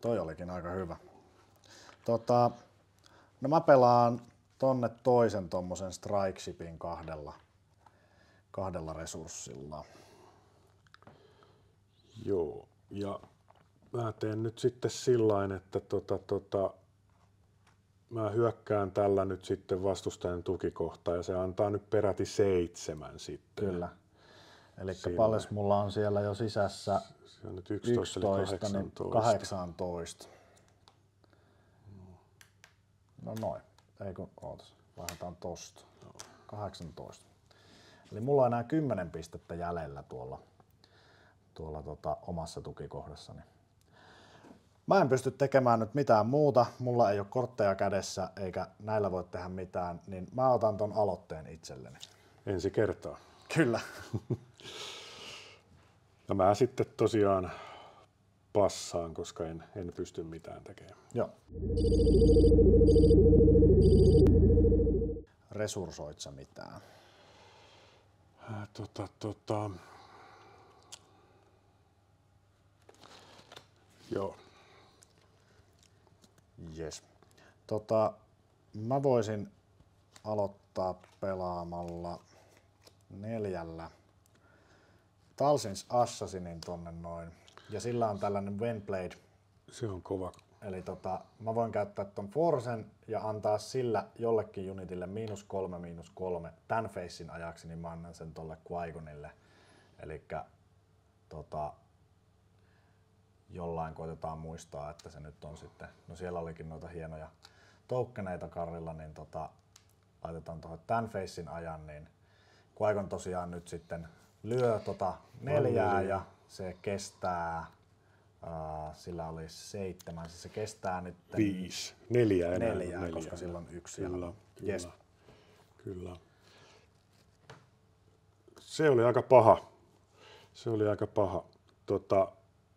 Toi olikin aika hyvä. No mä pelaan tonne toisen tommosen strike shipin 2 resurssilla. Joo, ja mä teen nyt sitten sillain, että mä hyökkään tällä nyt sitten vastustajan tukikohtaa ja se antaa nyt peräti 7 sitten. Kyllä. Eli paljon mulla on siellä jo sisässä? Se on nyt 11 eli 18. Niin 18. No noin. Ei kun ootas. Vaihdetaan tosta. 18. Eli mulla on enää 10 pistettä jäljellä tuolla omassa tukikohdassani. Mä en pysty tekemään nyt mitään muuta, mulla ei ole kortteja kädessä eikä näillä voi tehdä mitään, niin mä otan ton aloitteen itselleni. Ensi kertaa. Kyllä. No mä sitten tosiaan passaan, koska en pysty mitään tekemään. Joo. Resursoit sä mitään? Joo. Jes. Mä voisin aloittaa pelaamalla 4 Talsins Assassinin tonne noin. Ja sillä on tällainen Wendblade. Se on kova. Eli mä voin käyttää ton Forcen ja antaa sillä jollekin unitille -3/-3. Tän facein ajaksi, niin mä annan sen tolle Qui-Gonille. Elikkä jollain koitetaan muistaa, että se nyt on sitten, no siellä olikin noita hienoja tokeneita karrilla, niin laitetaan tuohon tän facein ajan, niin Qui-Gon tosiaan nyt sitten lyö 4 ja se kestää, sillä oli 7, siis se kestää nyt 5, 4 enää. 4, koska sillä on 1 siellä. Yes. Kyllä. Se oli aika paha.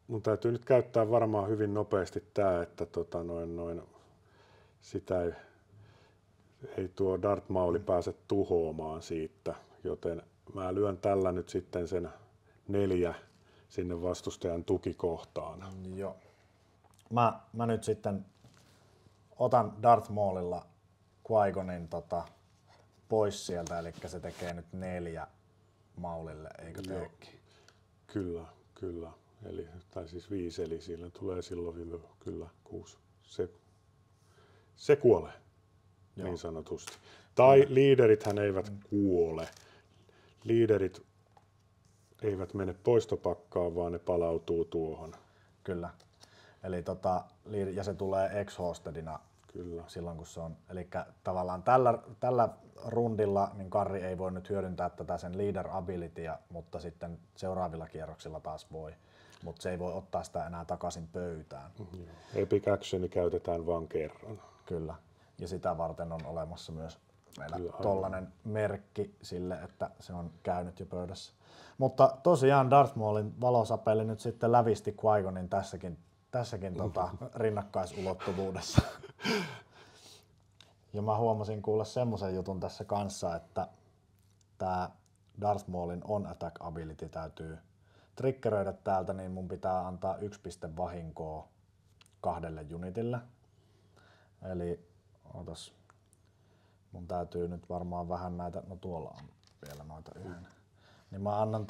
Mun täytyy nyt käyttää varmaan hyvin nopeasti tää, että sitä ei tuo Darth Mauli pääse tuhoamaan siitä, joten mä lyön tällä nyt sitten sen 4 sinne vastustajan tukikohtaan. Joo. Mä nyt sitten otan Darth Maulilla Qui-Gonin pois sieltä, eli se tekee nyt 4 Maulille, eikö teekin? Kyllä. Eli, tai siis 5, eli siinä tulee silloin kyllä 6. Se kuolee. Joo. Niin sanotusti. Tai liiderithän eivät kuole. Liiderit eivät mene poistopakkaan, vaan ne palautuu tuohon. Kyllä. Eli ja se tulee exhaustedina silloin, kun se on. Eli tavallaan tällä rundilla niin Karri ei voi nyt hyödyntää tätä sen leader abilitya, mutta sitten seuraavilla kierroksilla taas voi. Mutta se ei voi ottaa sitä enää takaisin pöytään. Epic actioni käytetään vain kerran. Kyllä. Ja sitä varten on olemassa myös meillä tollanen merkki sille, että se on käynyt jo pöydässä. Mutta tosiaan Darth Maulin valosapeli nyt sitten lävisti Qui-Gonin tässäkin rinnakkaisulottuvuudessa. Ja mä huomasin kuulla semmoisen jutun tässä kanssa, että tää Darth Maulin on attack ability täytyy triggeröidä täältä, niin mun pitää antaa 1 piste vahinkoa 2 unitille. Eli mun täytyy nyt varmaan vähän näitä, no tuolla on vielä noita yhden. Niin mä annan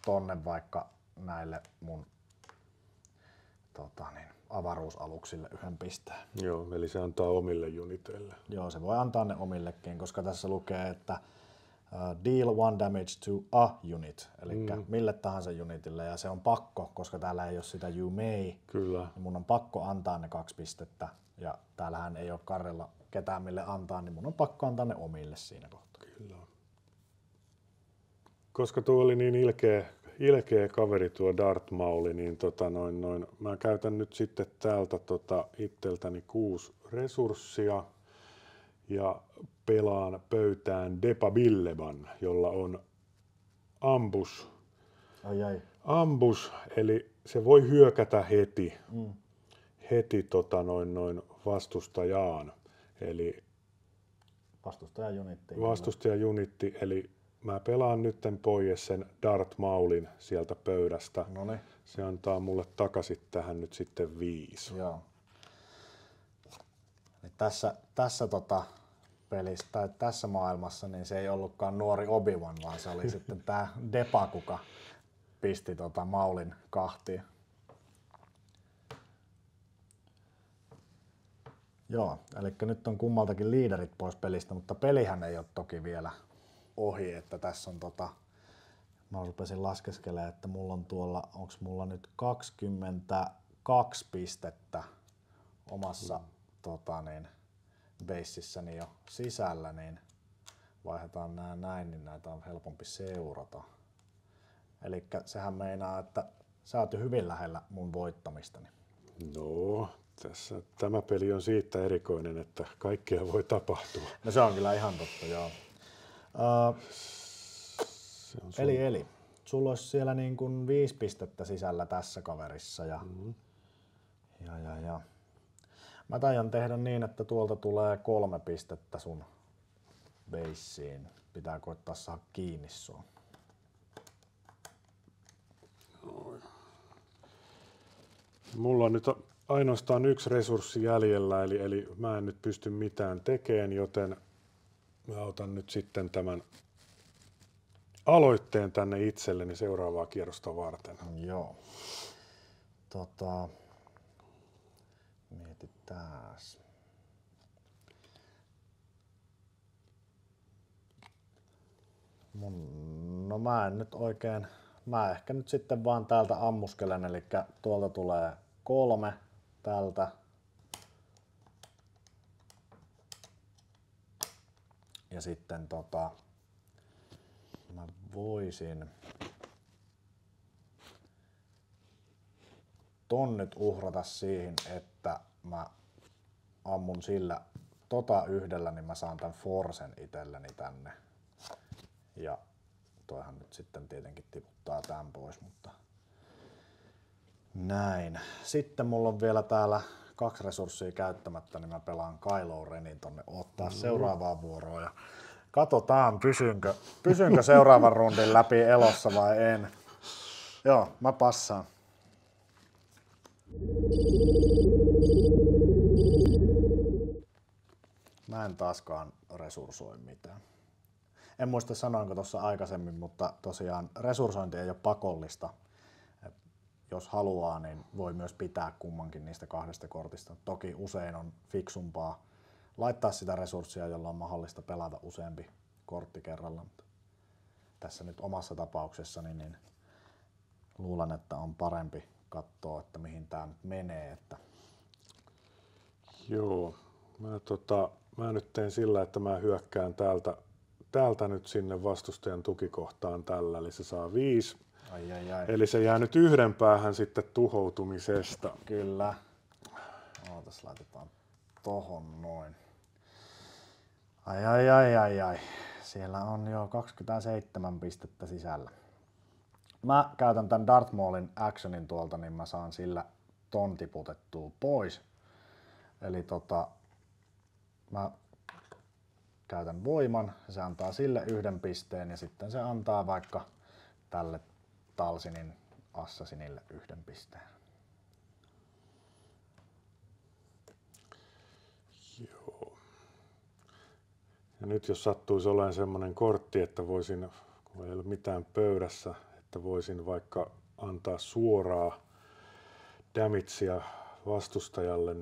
tonne vaikka näille mun avaruusaluksille 1 pisteen. Joo, eli se antaa omille uniteille. Joo, se voi antaa ne omillekin, koska tässä lukee, että deal 1 damage to a unit, eli mille tahansa unitille, ja se on pakko, koska täällä ei ole sitä you may. Kyllä. Niin mun on pakko antaa ne 2 pistettä, ja täällähän ei ole Karrella ketään mille antaa, niin mun on pakko antaa ne omille siinä kohtaa. Kyllä. Koska tuo oli niin ilkeä kaveri tuo Darth Mauli, niin mä käytän nyt sitten täältä itseltäni 6 resurssia ja pelaan pöytään Depa Billeban, jolla on ambush. Ambush, eli se voi hyökätä heti vastustajaan. Eli vastustajajunitti, eli mä pelaan nytten pois sen Darth Maulin sieltä pöydästä. Noniin. Se antaa mulle takaisin tähän nyt sitten 5. Joo. Eli tässä pelissä tai tässä maailmassa niin se ei ollutkaan nuori Obi-Wan, vaan se oli sitten tää Depa, kuka pisti Maulin kahtiin. Joo, eli nyt on kummaltakin liiderit pois pelistä, mutta pelihän ei ole toki vielä ohi, että tässä on mä rupesin laskeskelemaan, että mulla on tuolla, onks mulla nyt 22 pistettä omassa basissäni jo sisällä, niin vaihdetaan nämä näin, niin näitä on helpompi seurata. Eli sehän meinaa, että sä oot jo hyvin lähellä mun voittamistani. No, tämä peli on siitä erikoinen, että kaikkea voi tapahtua. No se on kyllä ihan totta, joo. Eli sulla olisi siellä niin kuin 5 pistettä sisällä tässä kaverissa ja mä taidan tehdä niin, että tuolta tulee 3 pistettä sun baseen. Pitää koittaa saada kiinni sua. Mulla on nyt ainoastaan yksi resurssi jäljellä, eli mä en nyt pysty mitään tekemään, joten mä otan nyt sitten tämän aloitteen tänne itselleni seuraavaa kierrosta varten. Joo. Mietitääs. No mä en nyt oikein, mä ehkä nyt sitten vaan täältä ammuskelen, eli tuolta tulee 3 tältä. Ja sitten mä voisin ton nyt uhrata siihen, että mä ammun sillä yhdellä, niin mä saan tän forcen itselleni tänne. Ja toihan nyt sitten tietenkin tiputtaa tän pois, mutta näin. Sitten mulla on vielä täällä 2 resurssia käyttämättä, niin mä pelaan Kylo Renin tonne ottaa seuraavaan vuoroon. Ja katsotaan, pysynkö seuraavan rundin läpi elossa vai en. Joo, mä passaan. Mä en taaskaan resursoi mitään. En muista sanoinko tuossa aikaisemmin, mutta tosiaan resursointi ei ole pakollista. Et jos haluaa, niin voi myös pitää kummankin niistä 2 kortista. Toki usein on fiksumpaa laittaa sitä resurssia, jolla on mahdollista pelata useampi kortti kerralla. Mutta tässä nyt omassa tapauksessani niin luulen, että on parempi katsoa, että mihin tämä nyt menee. Että... Joo, mä nyt teen sillä, että mä hyökkään täältä nyt sinne vastustajan tukikohtaan tällä, eli se saa 5. Ai. Eli se jää nyt 1 päähän sitten tuhoutumisesta. Kyllä. Ootas, laitetaan tohon noin. Ai. Siellä on jo 27 pistettä sisällä. Mä käytän tän Darth Maulin actionin tuolta, niin mä saan sillä ton tiputettua pois. Eli mä käytän voiman, se antaa sille 1 pisteen ja sitten se antaa vaikka tälle Talsinin assassinille 1 pisteen. Joo. Ja nyt jos sattuisi olemaan semmoinen kortti, että voisin, kun ei ole mitään pöydässä, että voisin vaikka antaa suoraa damagea vastustajalle,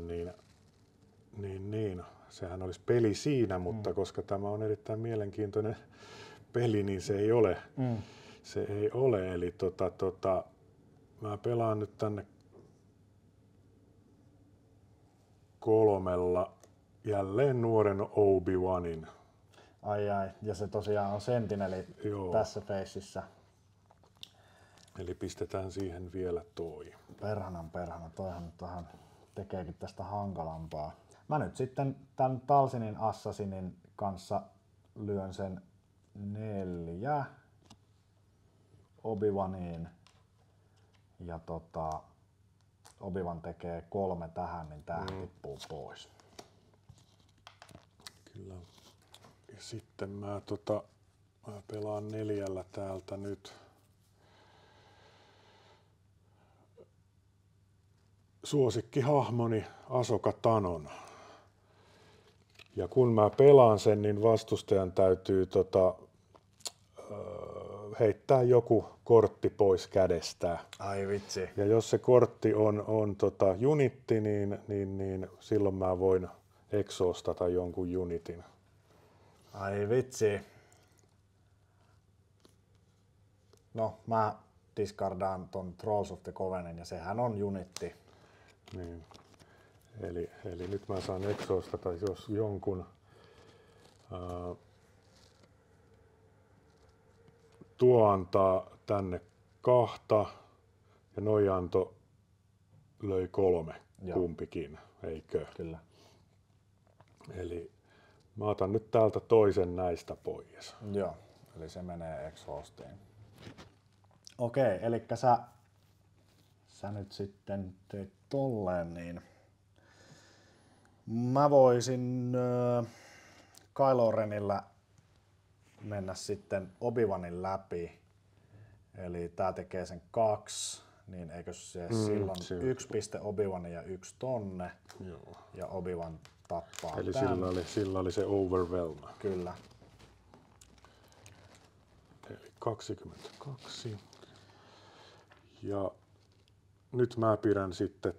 niin sehän olisi peli siinä, mutta koska tämä on erittäin mielenkiintoinen peli, niin se ei ole. Se ei ole, eli mä pelaan nyt tänne 3 jälleen nuoren Obi-Wanin. Ai, ja se tosiaan on sentineli tässä feississä. Eli pistetään siihen vielä toi. Perhana, toihan nyt vähän tekeekin tästä hankalampaa. Mä nyt sitten tän Talsinin assassinin kanssa lyön sen 4 Obi-Waniin. Ja Obi-Wan tekee 3 tähän, niin tää tippuu pois. Kyllä. Ja sitten mä pelaan 4 täältä nyt. Suosikkihahmoni Ahsoka Tanon. Ja kun mä pelaan sen, niin vastustajan täytyy heittää joku kortti pois kädestä. Ai vitsi. Ja jos se kortti on unitti, niin silloin mä voin exhaustata jonkun unitin. Ai vitsi. No, mä discardaan ton Trolls of the Covenant ja sehän on unitti. Niin. Eli nyt mä saan exhaustata jos jonkun. Tuo antaa tänne 2 ja noi löi 3 kumpikin, eikö? Kyllä. Eli mä otan nyt täältä toisen näistä pois. Joo, eli se menee exhaustiin. Okei, eli sä nyt sitten teet tolleen, niin mä voisin Kylo Renillä mennä sitten Obi-Wanin läpi. Eli tää tekee sen 2, niin eikö se silloin se 1 piste Obi-Wan ja 1 tonne, joo. ja Obi-Wan tappaa Eli tän. sillä oli se overwhelm. Kyllä. Eli 22. Ja nyt mä pidän sitten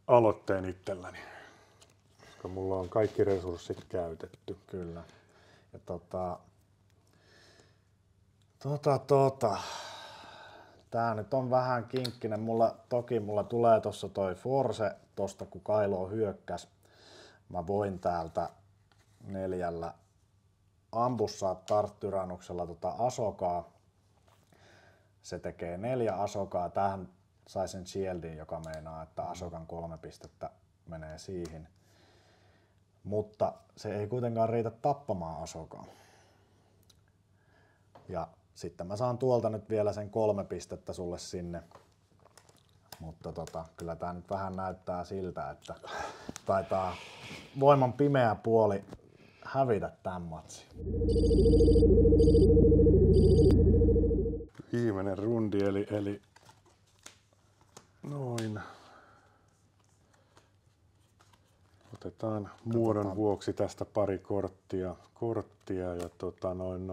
aloitteen itselläni, koska mulla on kaikki resurssit käytetty. Kyllä. Ja tää nyt on vähän kinkkinen. Mulla tulee tossa toi Force tosta kun Kylo hyökkäs. Mä voin täältä 4 ampussaa Tart-tyrannuksella Asokaa. Se tekee 4 Asokaa. Tähän sai sen shieldin, joka meinaa, että Asokan 3 pistettä menee siihen. Mutta se ei kuitenkaan riitä tappamaan Asokaa. Ja sitten mä saan tuolta nyt vielä sen 3 pistettä sulle sinne. Mutta kyllä tää nyt vähän näyttää siltä, että taitaa voiman pimeä puoli hävitä tämän matsin. Viimeinen rundi, eli noin. Otetaan muodon vuoksi tästä pari korttia ja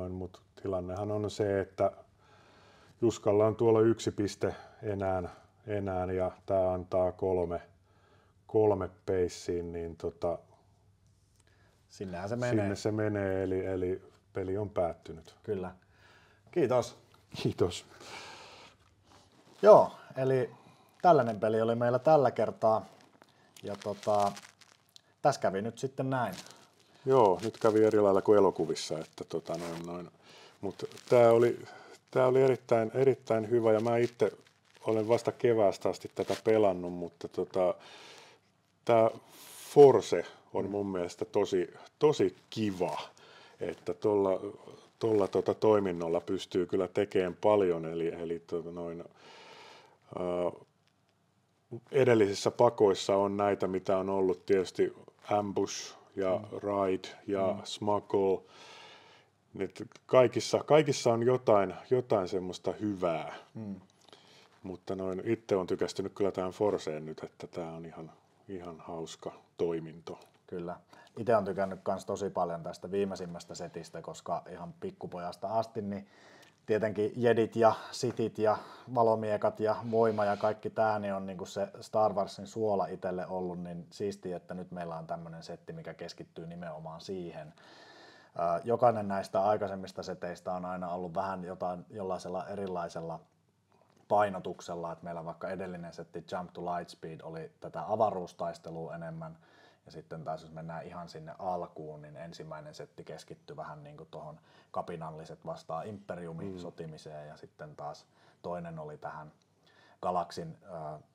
mut tilannehan on se, että Juskalla on tuolla 1 piste enää ja tää antaa 3 peissiin, niin Sinnehän se menee. sinne se menee, eli peli on päättynyt. Kyllä. Kiitos. Kiitos. Joo, eli tällainen peli oli meillä tällä kertaa. Ja tässä kävi nyt sitten näin. Joo, nyt kävi eri lailla kuin elokuvissa, että Mutta tää oli erittäin hyvä ja mä itse olen vasta keväästä asti tätä pelannut, mutta tää Force on mun mielestä tosi kiva, että tuolla toiminnolla pystyy kyllä tekemään paljon, eli edellisissä pakoissa on näitä, mitä on ollut tietysti Ambush ja Ride ja Smuggle. Nyt kaikissa on jotain semmoista hyvää, mutta itse on tykästynyt kyllä tähän Forceen nyt, että tää on ihan hauska toiminto. Kyllä. Itse on tykännyt kans tosi paljon tästä viimeisimmästä setistä, koska ihan pikkupojasta asti niin tietenkin jedit ja sitit ja valomiekat ja voima ja kaikki tää niin on niinku se Star Warsin suola itselle ollut, niin siistiä, että nyt meillä on tämmönen setti, mikä keskittyy nimenomaan siihen. Jokainen näistä aikaisemmista seteistä on aina ollut vähän jollaisella erilaisella painotuksella, että meillä vaikka edellinen setti Jump to Lightspeed oli tätä avaruustaistelua enemmän, ja sitten taas jos mennään ihan sinne alkuun, niin ensimmäinen setti keskittyi vähän niin kuin tuohon kapinalliset vastaan imperiumin sotimiseen, ja sitten taas toinen oli tähän galaksin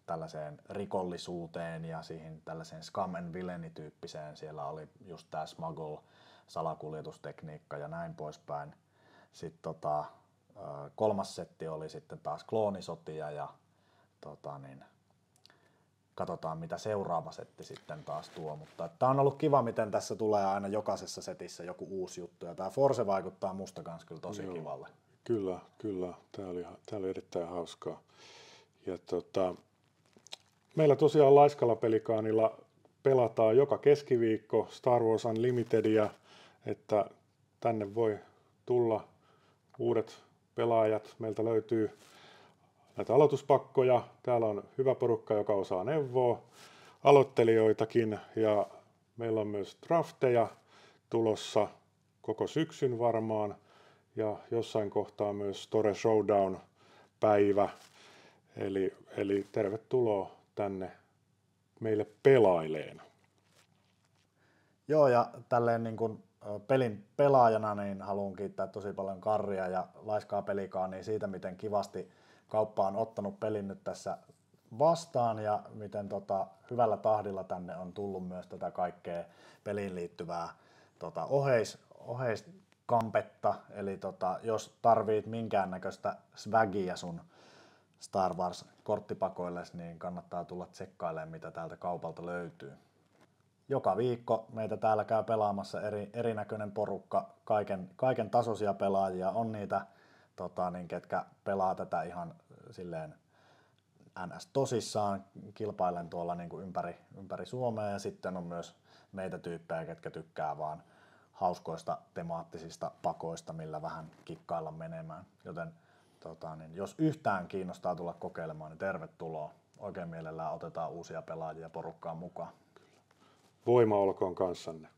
tällaiseen rikollisuuteen ja siihen tällaiseen scam and villainy -tyyppiseen. Siellä oli just tämä smuggle, salakuljetustekniikka ja näin poispäin. Sitten kolmas setti oli sitten taas kloonisotia ja katsotaan mitä seuraava setti sitten taas tuo, mutta tämä on ollut kiva, miten tässä tulee aina jokaisessa setissä joku uusi juttu, ja tämä Force vaikuttaa musta kans kyllä tosi kivalle. Kyllä. Tämä oli erittäin hauskaa. Ja meillä tosiaan Laiskalla Pelikaanilla pelataan joka keskiviikko Star Wars Unlimitedia, että tänne voi tulla uudet pelaajat. Meiltä löytyy näitä aloituspakkoja. Täällä on hyvä porukka, joka osaa neuvoa, aloittelijoitakin, ja meillä on myös drafteja tulossa koko syksyn varmaan, ja jossain kohtaa myös Store Showdown-päivä. Eli tervetuloa tänne meille pelaileen. Joo, ja tälleen niin kuin pelin pelaajana niin haluan kiittää tosi paljon Karria ja Laiskaa Pelikaania siitä, miten kivasti kauppa on ottanut pelin nyt tässä vastaan, ja miten hyvällä tahdilla tänne on tullut myös tätä kaikkea peliin liittyvää oheiskampetta. Eli jos tarvit minkäännäköistä swagia sun Star Wars-korttipakoilles, niin kannattaa tulla tsekkailemaan, mitä täältä kaupalta löytyy. Joka viikko meitä täällä käy pelaamassa erinäköinen porukka, kaiken tasoisia pelaajia. On niitä, ketkä pelaa tätä ihan silleen NS tosissaan, kilpailen tuolla niin kuin ympäri Suomea ja sitten on myös meitä tyyppejä, ketkä tykkää vaan hauskoista temaattisista pakoista, millä vähän kikkailla menemään. Joten niin jos yhtään kiinnostaa tulla kokeilemaan, niin tervetuloa. Oikein mielellään otetaan uusia pelaajia porukkaan mukaan. Voima olkoon kanssanne.